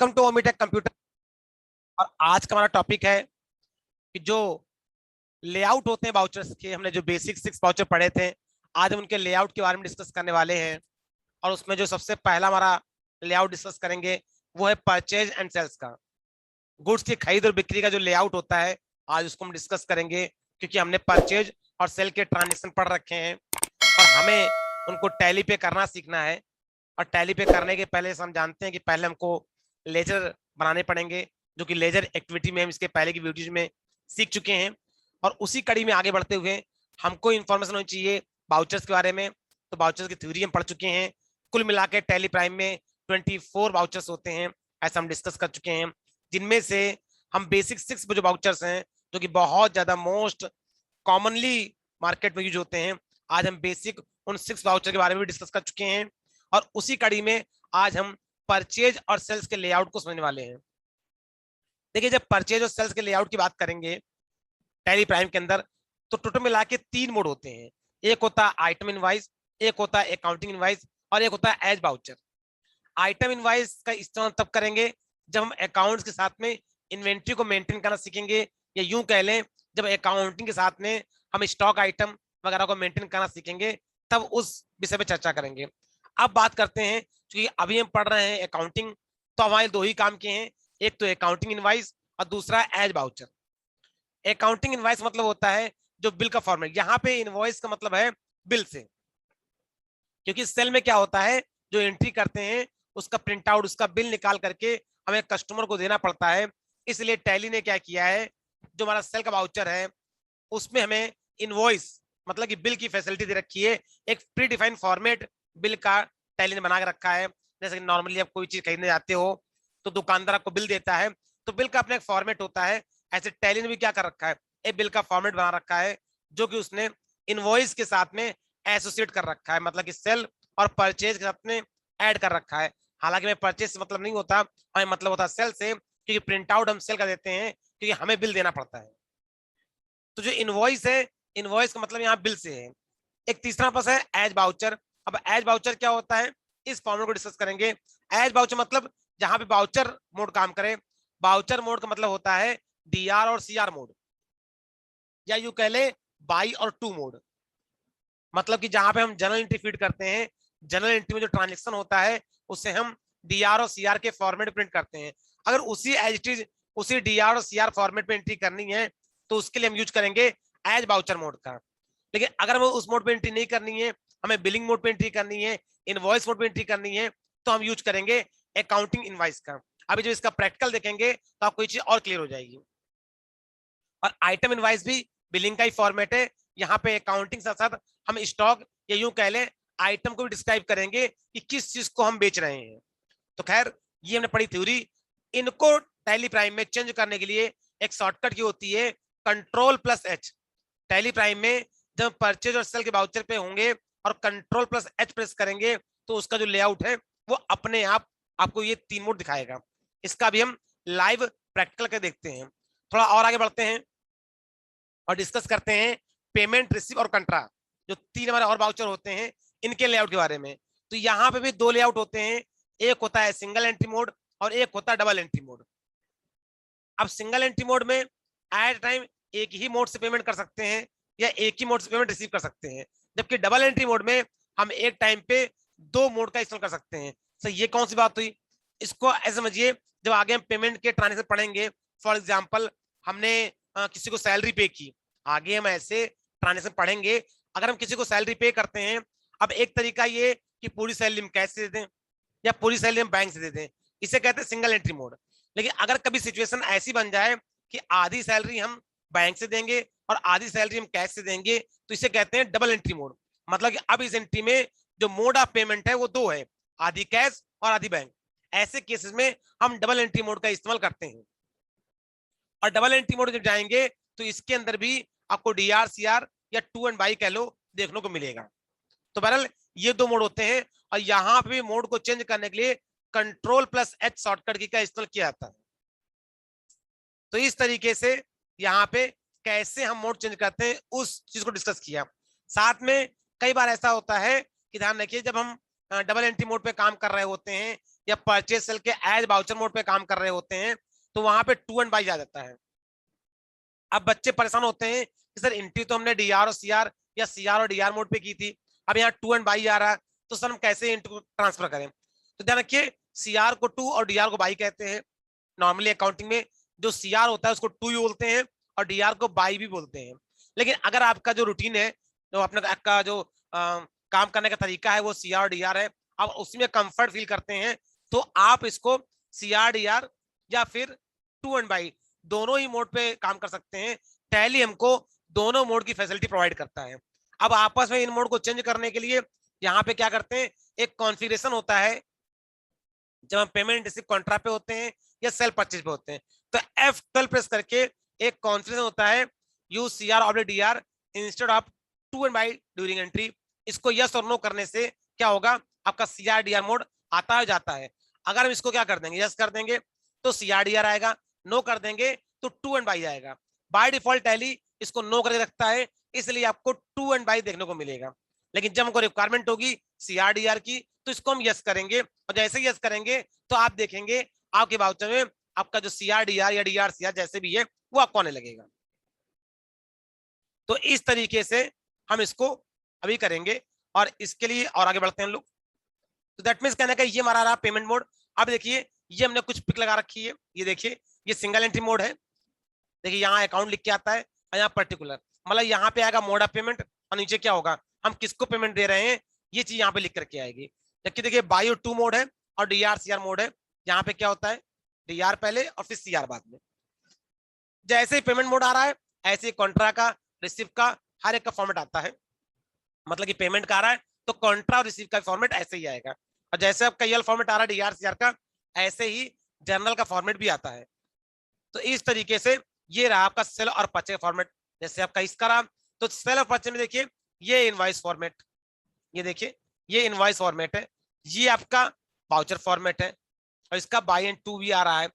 Welcome to ओमीटेक computer. और आज का हमारा टॉपिक है कि जो लेआउट होते हैं वाउचर्स के, हमने जो बेसिक 6 वाउचर पढ़े थे, आज हम उनके लेआउट के बारे में डिस्कस करने वाले हैं। और उसमें जो सबसे पहला हमारा लेआउट डिस्कस करेंगे वो है परचेज एंड सेल्स का। गुड्स की खरीद और बिक्री का जो लेआउट होता है, आज उसको हम डिस्कस करेंगे, क्योंकि हमने परचेज और सेल के ट्रांजेक्शन पढ़ रखे हैं और हमें उनको टैली पे करना सीखना है। और टैली पे करने के पहले हम जानते हैं कि पहले हमको लेजर बनाने पड़ेंगे, जो कि लेजर एक्टिविटी में हम इसके पहले की वीडियोज में सीख चुके हैं। और उसी कड़ी में आगे बढ़ते हुए हमको इन्फॉर्मेशन होनी चाहिए वाउचर्स के बारे में। तो वाउचर्स की थ्योरी हम पढ़ चुके हैं। कुल मिला के टैली प्राइम में 24 वाउचर्स होते हैं, ऐसा हम डिस्कस कर चुके हैं, जिनमें से हम बेसिक 6 जो वाउचर्स हैं, जो कि बहुत ज्यादा मोस्ट कॉमनली मार्केट में यूज होते हैं, आज हम बेसिक उन 6 वाउचर के बारे में भी डिस्कस कर चुके हैं। और उसी कड़ी में आज हम परचेज और सेल्स के लेआउट को समझने वाले हैं। देखिए, जब परचेज और सेल्स के लेआउट की बात करेंगे टैली प्राइम के अंदर, तो टोटल मिला के 3 मोड होते हैं। एक होता है आइटम इनवाइस, एक होता है अकाउंटिंग इनवाइस, और एक होता है एज वाउचर। आइटम इनवाइस का इस्तेमाल तब करेंगे जब हम अकाउंट्स के साथ में इन्वेंट्री को मेंटेन करना सीखेंगे, या यूं कह लें जब अकाउंटिंग के साथ में हम स्टॉक आइटम वगैरह को मेंटेन करना सीखेंगे, तब उस विषय पे चर्चा करेंगे। अब बात करते हैं, क्योंकि अभी हम पढ़ रहे हैं अकाउंटिंग, तो हमारे 2 ही काम किए हैं, एक तो अकाउंटिंग इनवाइस और दूसरा एज वाउचर। अकाउंटिंग इनवाइस मतलब होता है जो बिल का फॉर्मेट, यहाँ पे इनवॉइस का मतलब है बिल से, क्योंकि सेल में क्या होता है, जो एंट्री करते हैं उसका प्रिंट आउट, उसका बिल निकाल करके हमें कस्टमर को देना पड़ता है। इसलिए टैली ने क्या किया है, जो हमारा सेल का वाउचर है उसमें हमें इनवॉइस मतलब कि बिल की फैसिलिटी दे रखी है। एक प्री डिफाइंड फॉर्मेट बिल का टैली ने बना के रखा है। जैसे कि नॉर्मली आप कोई चीज खरीदने जाते हो तो दुकानदार आपको बिल देता है, तो बिल का अपना एक फॉर्मेट होता है। ऐसे टैली ने भी क्या कर रखा है, एक बिल का फॉर्मेट बना रखा है, जो कि उसने इनवॉइस के साथ में एसोसिएट कर रखा है, मतलब कि सेल और परचेज के साथ में ऐड कर रखा है। हालांकि मैं परचेज से मतलब नहीं होता, हमें मतलब होता है सेल से, क्योंकि प्रिंट आउट हम सेल का देते हैं, क्योंकि हमें बिल देना पड़ता है। तो जो इनवॉइस है, इनवॉइस का मतलब यहाँ बिल से है। एक तीसरा पस है एज वाउचर। अब एज वाउचर क्या होता है, इस फॉर्मूले को डिस्कस करेंगे। एज वाउचर मतलब जहां पे वाउचर मोड काम करे। वाउचर मोड का मतलब होता है डीआर और सीआर मोड, या यू कह ले बाई और टू मोड। मतलब कि जहां पे हम जनरल एंट्री फीड करते हैं, जनरल एंट्री में जो ट्रांजेक्शन होता है उससे हम डीआर और सीआर के फॉर्मेट प्रिंट करते हैं। अगर उसी एज उसी डीआर और सीआर फॉर्मेट में एंट्री करनी है, तो उसके लिए हम यूज करेंगे एज वाउचर मोड का। लेकिन अगर हमें उस मोड पे एंट्री नहीं करनी है, हमें बिलिंग मोड पे एंट्री करनी है, इनवॉइस मोड पे एंट्री करनी है, तो हम यूज करेंगे अकाउंटिंग इनवॉइस का। अभी जब इसका प्रैक्टिकल देखेंगे तो आपको ये चीज और क्लियर हो जाएगी। और आइटम इनवॉइस भी बिलिंग का ही फॉर्मेट है। यहाँ पे अकाउंटिंग साथ साथ हम स्टॉक या यूं कह लें आइटम को भी डिस्क्राइब करेंगे कि किस चीज को हम बेच रहे हैं। तो खैर, ये हमने पढ़ी थ्योरी। इनको टैली प्राइम में चेंज करने के लिए एक शॉर्टकट की होती है, कंट्रोल+H। टैली प्राइम में जब परचेज और सेल के वाउचर पे होंगे और कंट्रोल+H प्रेस करेंगे, तो उसका जो लेआउट है वो अपने आप आपको ये 3 मोड दिखाएगा। इसका भी हम लाइव प्रैक्टिकल के देखते हैं। थोड़ा और आगे बढ़ते हैं और डिस्कस करते हैं पेमेंट, रिसीव और कंट्रा, जो 3 हमारे और वाउचर होते हैं, इनके लेआउट के बारे में। तो यहाँ पे भी 2 लेआउट होते हैं, एक होता है सिंगल एंट्री मोड और एक होता है डबल एंट्री मोड। अब सिंगल एंट्री मोड में एट टाइम एक ही मोड से पेमेंट कर सकते हैं या एक ही मोड से पेमेंट रिसीव कर सकते हैं, जबकि डबल एंट्री मोड में हम एक टाइम पे 2 मोड का इस्तेमाल कर सकते हैं। सो ये कौन सी बात हुई, इसको ऐसे समझिए, जब आगे हम पेमेंट के ट्रांजेक्शन पढ़ेंगे, फॉर एग्जाम्पल हमने किसी को सैलरी पे की, आगे हम ऐसे ट्रांजेक्शन पढ़ेंगे। अगर हम किसी को सैलरी पे करते हैं, अब एक तरीका ये कि पूरी सैलरी हम कैश से दे दें या पूरी सैलरी हम बैंक से दे दें, इसे कहते हैं सिंगल एंट्री मोड। लेकिन अगर कभी सिचुएशन ऐसी बन जाए कि आधी सैलरी हम बैंक से देंगे और आधी सैलरी हम कैश से देंगे, तो इसे कहते हैं डबल एंट्री मोड। मतलब कि अब इस एंट्री में जो मोड ऑफ पेमेंट है वो 2 है, आधी कैश और आधी बैंक। ऐसे केसेस में हम डबल एंट्री मोड का इस्तेमाल करते हैं। और डबल एंट्री मोड जब जाएंगे तो इसके अंदर भी आपको डीआर सीआर या टू एंड बाई कह लो देखने को मिलेगा। तो बहरहाल ये 2 मोड होते हैं, और यहाँ पे मोड को चेंज करने के लिए कंट्रोल+H शॉर्टकट की का इस्तेमाल किया जाता है। तो इस तरीके से यहाँ पे कैसे हम मोड चेंज करते हैं उस चीज को डिस्कस किया। साथ में कई बार ऐसा होता है कि ध्यान रखिए, जब हम डबल एंट्री मोड पे काम कर रहे होते हैं या परचेज सेल के एज वाउचर मोड पे काम कर रहे होते हैं तो वहां पे टू एंड बाई आ जाता है। अब बच्चे परेशान होते हैं कि सर एंट्री तो हमने डीआर और सीआर या सीआर और डीआर मोड पे की थी, अब यहाँ टू एंड बाई आ रहा है, तो सर हम कैसे एंट्री को ट्रांसफर करें। तो ध्यान रखिए, सीआर को टू और डीआर को बाई कहते हैं। नॉर्मली अकाउंटिंग में जो सीआर होता है उसको टू ही बोलते हैं और डीआर को बाई भी बोलते हैं। लेकिन अगर आपका जो रूटीन है, जो अपने आपका जो काम करने का तरीका है वो सीआर और डीआर है, आप उसमें कंफर्ट फील करते हैं, तो आप इसको सीआर डीआर या फिर टू एंड बाई दोनों ही मोड पे काम कर सकते हैं। टैली हमको दोनों मोड की फैसिलिटी प्रोवाइड करता है। अब आपस में इन मोड को चेंज करने के लिए यहाँ पे क्या करते हैं, एक कॉन्फ़िगरेशन होता है जब हम पेमेंट रिसीव कॉन्ट्रैक्ट पे होते हैं या सेल परचेज पे होते हैं, तो F12 प्रेस करके एक कॉन्फ़िगरेशन होता है use CR oblique DR instead of to and by during entry. इसको यस और नो करने से क्या होगा, आपका सीआर डीआर मोड आता है जाता है। अगर हम इसको क्या कर देंगे, यस कर देंगे तो सीआर डीआर आएगा, नो कर देंगे तो टू एंड बाई आएगा। बाय डिफॉल्ट टैली इसको नो करके रखता है, इसलिए आपको टू एंड बाई देखने को मिलेगा। लेकिन जब हमको रिक्वायरमेंट होगी सीआर डीआर की तो इसको हम यस करेंगे, और जैसे ही यस करेंगे तो आप देखेंगे आपके वाउचर में आपका जो सीआर डीआर या डीआर सीआर जैसे भी है वो आपको आने लगेगा। तो इस तरीके से हम इसको अभी करेंगे और इसके लिए और आगे बढ़ते हैं लोग। तो दैट मींस कहने का ये हमारा रहा पेमेंट मोड। अब देखिए ये हमने कुछ पिक लगा रखी है, ये देखिए ये सिंगल एंट्री मोड है। देखिए यहाँ अकाउंट लिख के आता है और यहाँ पर्टिकुलर, मतलब यहाँ पे आएगा मोड ऑफ पेमेंट और नीचे क्या होगा, हम किसको पेमेंट दे रहे हैं ये चीज यहाँ पे लिख करके आएगी। जबकि देखिए बायो टू मोड है और डीआर सीआर मोड है, यहाँ पे क्या होता है डीआर पहले और फिर सीआर बाद में। जैसे ही पेमेंट मोड आ रहा है ऐसे ही कॉन्ट्रा का, रिसीव का, हर एक का फॉर्मेट आता है। मतलब कि पेमेंट का आ रहा है तो कॉन्ट्रा और रिसीव का फॉर्मेट ऐसे ही आएगा, और जैसे आपका यल फॉर्मेट आ रहा है डीआर सीआर का, ऐसे ही जर्नल का फॉर्मेट भी आता है। तो इस तरीके से ये रहा आपका सेल और परचेज फॉर्मेट। जैसे आपका इसका रहा तो सेल और परचेज में देखिए ये इनवॉइस फॉर्मेट, ये देखिए ये इनवॉइस फॉर्मेट है, ये आपका वाउचर फॉर्मेट है, और इसका बाई एंड टू भी आ रहा है।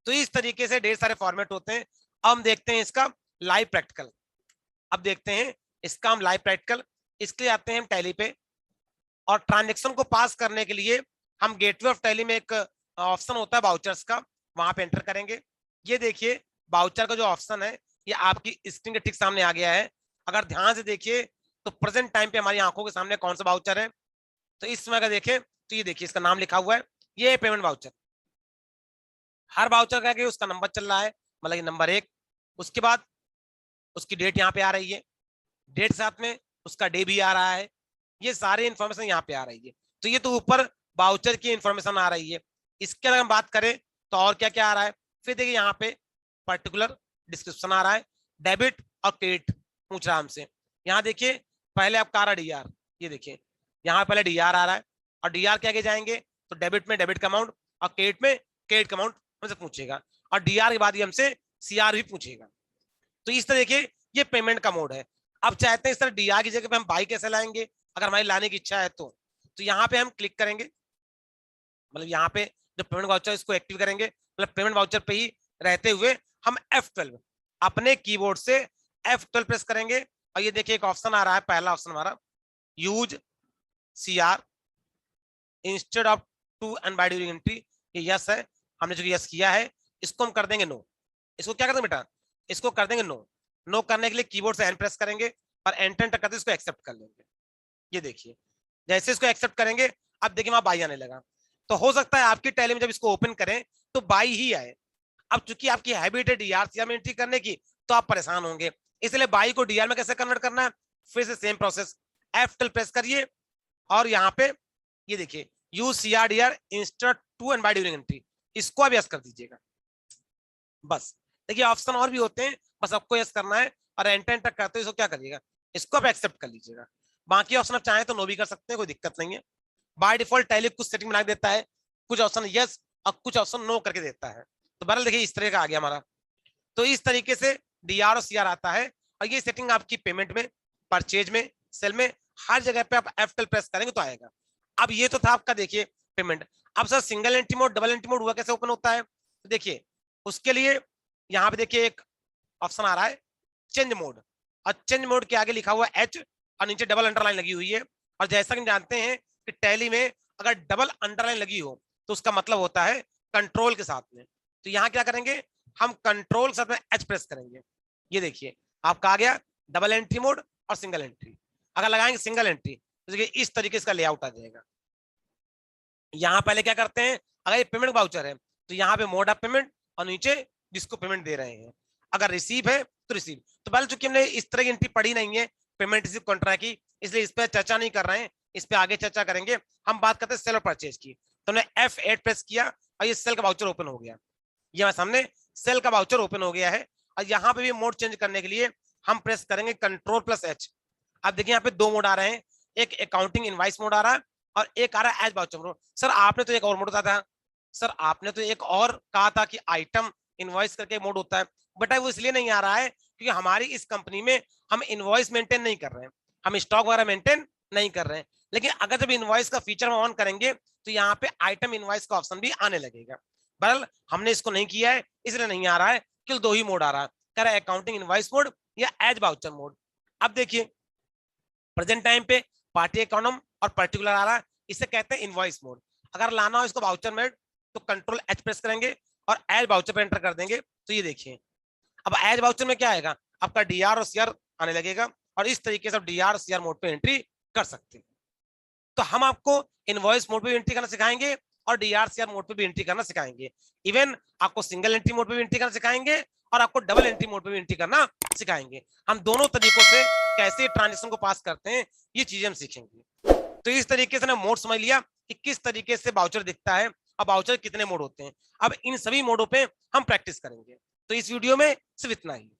तो इस तरीके से ढेर सारे फॉर्मेट होते हैं। अब हम देखते हैं इसका लाइव प्रैक्टिकल। अब देखते हैं इसका हम लाइव प्रैक्टिकल। इसके लिए आते हैं हम टैली पे, और ट्रांजेक्शन को पास करने के लिए हम गेटवे ऑफ टैली में एक ऑप्शन होता है वाउचर्स का, वहां पे एंटर करेंगे। ये देखिए वाउचर का जो ऑप्शन है ये आपकी स्क्रीन के ठीक सामने आ गया है। अगर ध्यान से देखिए तो प्रेजेंट टाइम पे हमारी आंखों के सामने कौन सा वाउचर है, तो इस समय का देखें तो ये देखिए इसका नाम लिखा हुआ है, ये पेमेंट वाउचर। हर वाउचर का उसका नंबर चल रहा है, मतलब ये नंबर 1, उसके बाद उसकी डेट यहाँ पे आ रही है, डेट साथ में उसका डे भी आ रहा है, ये सारे इन्फॉर्मेशन यहाँ पे आ रही है। तो ये तो ऊपर वाउचर की इन्फॉर्मेशन आ रही है। इसके अगर हम बात करें तो और क्या क्या आ रहा है, फिर देखिए यहाँ पे पर्टिकुलर डिस्क्रिप्शन आ रहा है, डेबिट और क्रेडिट पूछ रहा है हमसे। यहाँ देखिए पहले आपका आ रहा है डीआर, ये देखिए यहाँ पहले डीआर आ रहा है, और डीआर के आगे जाएंगे तो डेबिट में डेबिट का अमाउंट और क्रेडिट में क्रेडिट का अमाउंट हमसे पूछेगा, और डीआर के बाद ही हमसे सीआर भी पूछेगा। तो इस तरह देखिए ये पेमेंट का मोड है। अब चाहते हैं इस तरह डीआर की जगह पे हम बाई कैसे लाएंगे, अगर हमारी लाने की इच्छा है तो यहाँ पे हम क्लिक करेंगे, मतलब यहाँ पे जो पेमेंट वाउचर इसको एक्टिव करेंगे, मतलब पेमेंट वाउचर पे ही रहते हुए हम F12 अपने कीबोर्ड से F12 प्रेस करेंगे, और ये देखिए एक ऑप्शन आ रहा है, पहला ऑप्शन हमारा use CR instead of to and by during entry, ये यस है, हमने जो यस किया है इसको हम कर देंगे नो। इसको क्या कर देंगे बेटा, इसको कर देंगे नो। नो करने के लिए कीबोर्ड से एन प्रेस करेंगे और एंटर करते इसको एक्सेप्ट कर लेंगे। ये देखिए जैसे इसको एक्सेप्ट करेंगे अब देखिए वहां बाई आने लगा। तो हो सकता है आपकी टैली में जब इसको ओपन करें तो बाई ही आए। अब चूंकि आपकी हैबिट है डीआर सीआर में एंट्री करने की तो आप परेशान होंगे, इसलिए बाई को डीआर में कैसे कन्वर्ट करना है, फिर से सेम प्रोसेस, F12 प्रेस करिए और यहाँ पे ये देखिए use CR DR instead to and by during entry, इसको आप यस कर दीजिएगा। बस देखिए ऑप्शन और भी होते हैं, बस आपको यस करना है, और एंटर करते इसको क्या करिएगा, इसको आप एक्सेप्ट कर लीजिएगा। बाकी ऑप्शन आप चाहें तो नो भी कर सकते हैं, कोई दिक्कत नहीं है। बाय डिफॉल्ट टैली कुछ सेटिंग बना देता है, कुछ ऑप्शन यस और कुछ ऑप्शन नो करके देता है। तो बहरहाल देखिए इस तरह का आ गया हमारा। तो इस तरीके से डीआर और सीआर आता है, और ये सेटिंग आपकी पेमेंट में, परचेज में, सेल में, हर जगह पे आप F12 प्रेस करेंगे तो आएगा। अब ये तो था आपका देखिए पेमेंट। अब sir single entry mode double entry mode हुआ कैसे ओपन होता है, तो देखिए उसके लिए यहाँ पे देखिए एक ऑप्शन आ रहा है चेंज मोड, और चेंज मोड के आगे लिखा हुआ है H और नीचे डबल अंडरलाइन लगी हुई है। और जैसा कि जानते हैं कि टैली में अगर डबल अंडरलाइन लगी हो तो उसका मतलब होता है कंट्रोल के साथ में। तो यहाँ क्या करेंगे, हम कंट्रोल के साथ में एच प्रेस करेंगे। ये देखिए आपका आ गया डबल एंट्री मोड और सिंगल एंट्री। अगर लगाएंगे सिंगल एंट्री तो देखिए इस तरीके से लेआउट आ जाएगा। यहाँ पहले क्या करते हैं, अगर ये पेमेंट वाउचर है तो यहाँ पे मोड ऑफ पेमेंट और नीचे जिसको पेमेंट दे रहे हैं। अगर रिसीव है तो रिसीव। तो पहले चूंकि हमने इस तरह की एंट्री पढ़ी नहीं है पेमेंट रिसीव कॉन्ट्रैक्ट की, इसलिए इस पर चर्चा नहीं कर रहे हैं, इस पे आगे चर्चा करेंगे। हम बात करते हैं सेल और परचेज की। तो हमने F8 प्रेस किया और ये सेल का वाउचर ओपन हो गया। ये हमारे सामने सेल का वाउचर ओपन हो गया है। और यहाँ पे भी मोड चेंज करने के लिए हम प्रेस करेंगे कंट्रोल+H। अब देखिए यहाँ पे दो मोड आ रहे हैं, एक अकाउंटिंग इनवाइस मोड आ रहा है और एक आ रहा है एज वाउचर मोड। सर आपने तो एक और मोड बताया था, सर आपने तो एक और कहा था कि आइटम इनवॉइस करके मोड होता है। बेटा वो इसलिए नहीं आ रहा है क्योंकि हमारी इस कंपनी में हम इनवॉइस मेंटेन नहीं कर रहे हैं, हम स्टॉक वगैरह मेंटेन नहीं कर रहे हैं। लेकिन अगर जब इनवॉइस का फीचर हम ऑन करेंगे तो यहाँ पे आइटम इनवॉइस का ऑप्शन भी आने लगेगा। बहरहाल हमने इसको नहीं किया है इसलिए नहीं आ रहा है, केवल दो ही मोड आ रहा है, कह रहा है अकाउंटिंग इनवॉइस मोड या एज वाउचर मोड। अब देखिए प्रेजेंट टाइम पे पार्टी इकोनॉम और पर्टिकुलर आ रहा है, इसे कहते हैं इनवॉइस मोड। अगर लाना हो इसको वाउचर मोड तो कंट्रोल+H प्रेस करेंगे और एज वाउचर पे एंटर कर देंगे। तो ये देखिए अब एज वाउचर में क्या आएगा, आपका डीआर और सीआर आने लगेगा और इस तरीके से आप डीआर और सीआर मोड पे एंट्री कर सकते हैं। तो हम आपको इनवॉइस मोड पे भी एंट्री करना सिखाएंगे और डीआर सीआर मोड पे भी एंट्री करना सिखाएंगे। इवन आपको सिंगल एंट्री मोड पे भी एंट्री करना सिखाएंगे और आपको डबल एंट्री मोड पे भी एंट्री करना सिखाएंगे। हम दोनों तरीकों से कैसे ट्रांजेक्शन को पास करते हैं ये चीजें हम सीखेंगे। तो इस तरीके से ना मोड समझ लिया कि किस तरीके से वाउचर दिखता है, अब वाउचर कितने मोड होते हैं। अब इन सभी मोडों पे हम प्रैक्टिस करेंगे। तो इस वीडियो में सिर्फ इतना ही।